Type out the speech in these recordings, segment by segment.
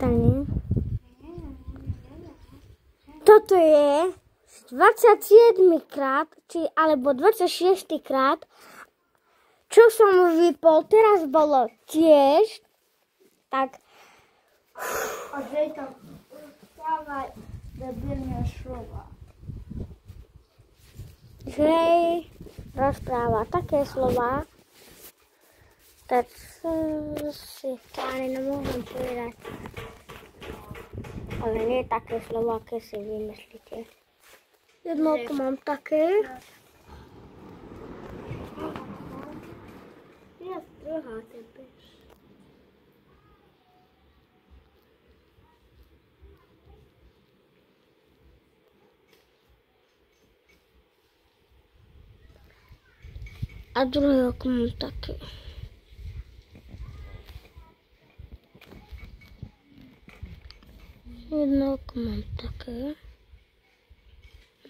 prestane. Toto je 27 krát, alebo 26 krát, čo som vypol. Teraz bolo tiež. Tak. A dej tam stávaj debilné slova. Žej rozpráva také slova, tak si stále nemôžem povedať. Ale nie také slova, aké si vymyslíte. Jedno tu mám také. Ja strhá tebe. A druhé oko mám také. Jedno oko mám také.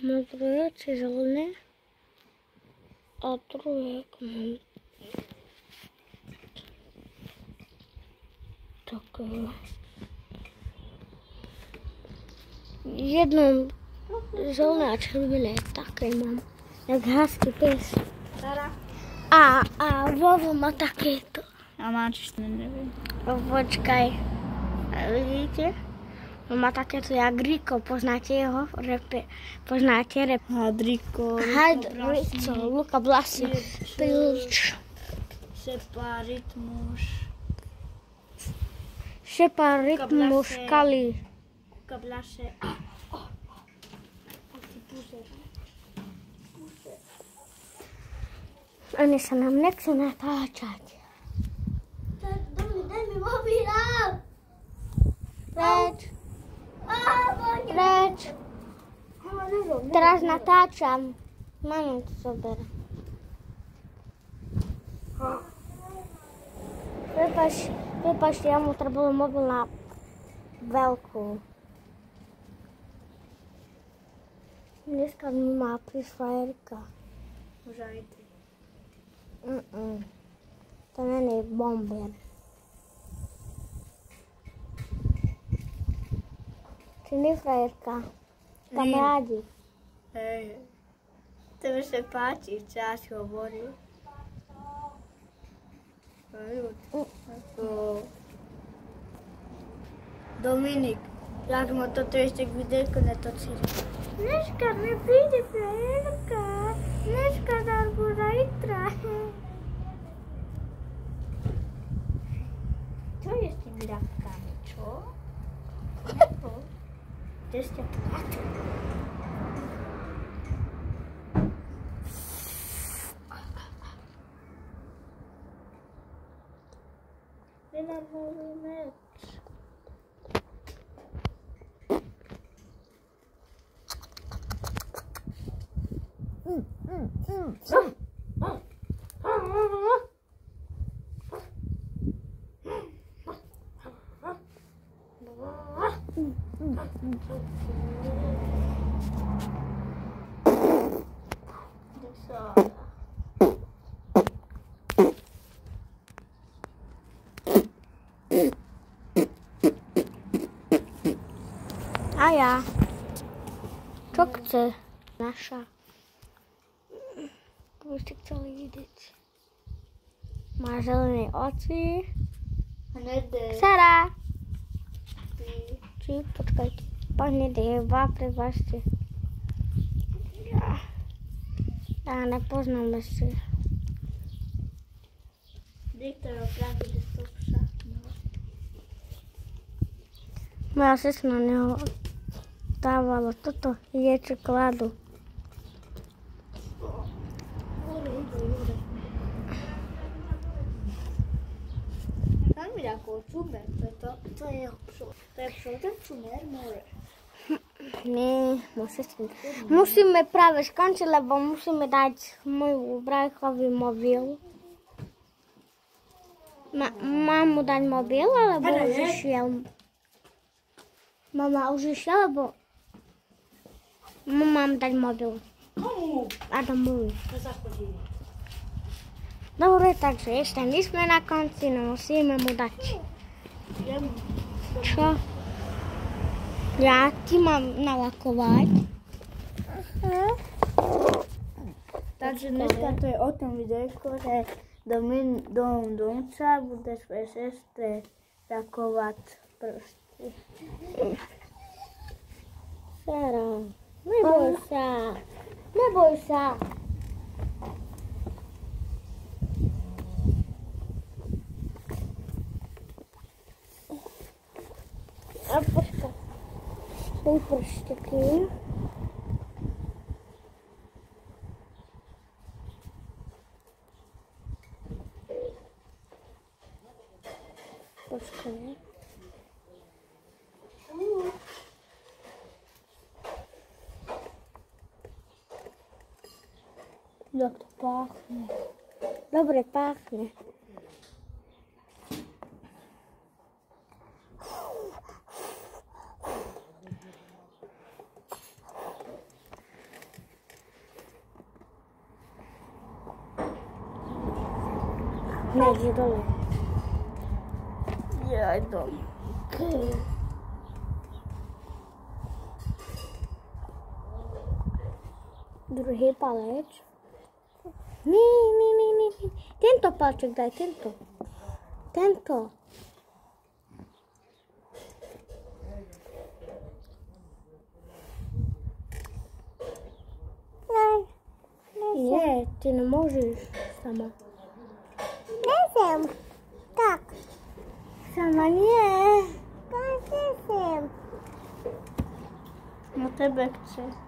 Modré či zelené. A druhé oko mám také. Jedno zelené a červené také mám. Jak husky pes. A Vovo má takéto. A máš to neviem. Počkaj. Vidíte? On má takéto jak Riko. Poznáte jeho? Poznáte rap? Hadriko, Luka Blasi. Pilč. Šeparitmus Kali. Luka Blase. Oni sa nám nechcú natáčať. Daj mi mobilál! Preč. Preč. Teraz natáčam. Mami to zober. Prepačte, ja mu trebalo mobil na veľkú. Dneska mi má prísť frajerka. Už aj ty. To není bomber. Či nie frajerka? Kamarádi. Hej. Tebe sa páči, čas hovorí. Dominik, jak sme toto ešte k videjku netočili. Dneska mi príde frajerka. Dneska alebo zajtra. Čo je s tými ľapkami, čo? Nebo? Kde ste plaču? Nedám nový meč. A ja. Čo chce? Naša. To by ste chceli vidieť. Má zelené oči. Hnedé. Sara. Či, počkajte. Pán hnedé, prepáčte. Ja nepoznám ešte. Niektorého pravdy, že to však. Moja sestra na neho dávala toto je čokoládu. Tam mi ako čumer, to je pšo. To je pšo, to je čumer, more. Nie, musíme práve skončiť, lebo musíme dať môj brajchovi mobil. Mám mu dať mobil, alebo už išiel? Mama už išiel, alebo mám dať mobil? Komu? Adamovi. To zachodí. Dobre, takže ešte my sme na konci, no musíme mu dať. Jemu. Čo? Ja ti mám nalakovať. Takže dneska to je o tom videjko, že do domca bude svoje sestre lakovať prsty. Sara, neboj sa. Neboj sa. A počkaj. Dej pršteky. Počkaj. Jak to páchne. Dobre páchne. Nejde dole. Ja dom. Druhý palec. Nie. Tento palček daj, tento. Tento. Nie, ty nemôžeš sama. Nesem. Tak. Sama nie. Tak nesem. No tebe chce. Tebe.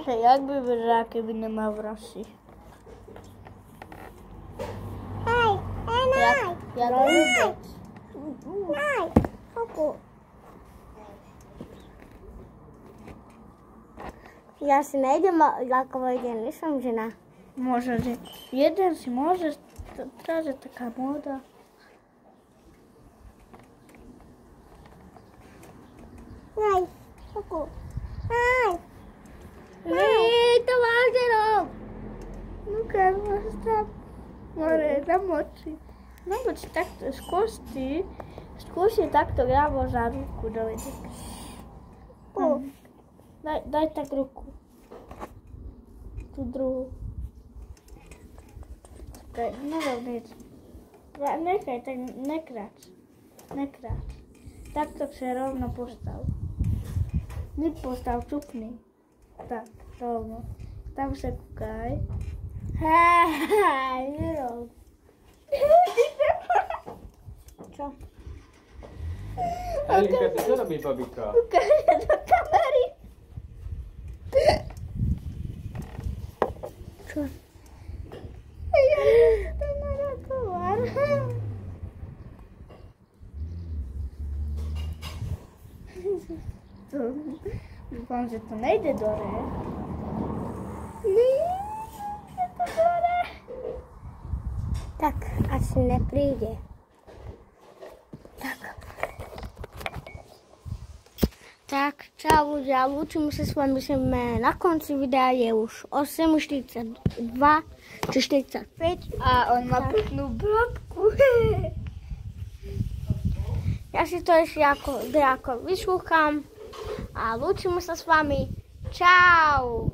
Jak by vyzerá, keby nemal vrasy? Hej, naj. Jak vôbec? Naj. Koku. Ja si nejdem lakovať, ja nie som žena. Môže, že jeden si môže, teraz je taká móda. Naj. Koku. Naj. Nie, to vážne rob. Lukáš, máš tam more namočí. Namočí takto skúsi takto ľavo za ruku dojde. Daj tak ruku. Tu druhú. Nerob nič. Nechaj, tak nekráč. Takto sa rovno postav. Postav, čupni. Tak, rovno. Tam sa kúkaj. Hej, nerob. Čo? Elinka, ty čo robí babika? Ukáže do kamery. Čo? Ja to narakoval. Dúfam, že to nejde dole. Je to dole. Tak, asi nepríde. Tak, čau ľudia, lúčime sa s vami, sme na konci videa, je už 8:42 či 45. A on má peknú bradku. Ja si to ešte ako vyslúcham a lúčime sa s vami. Čau!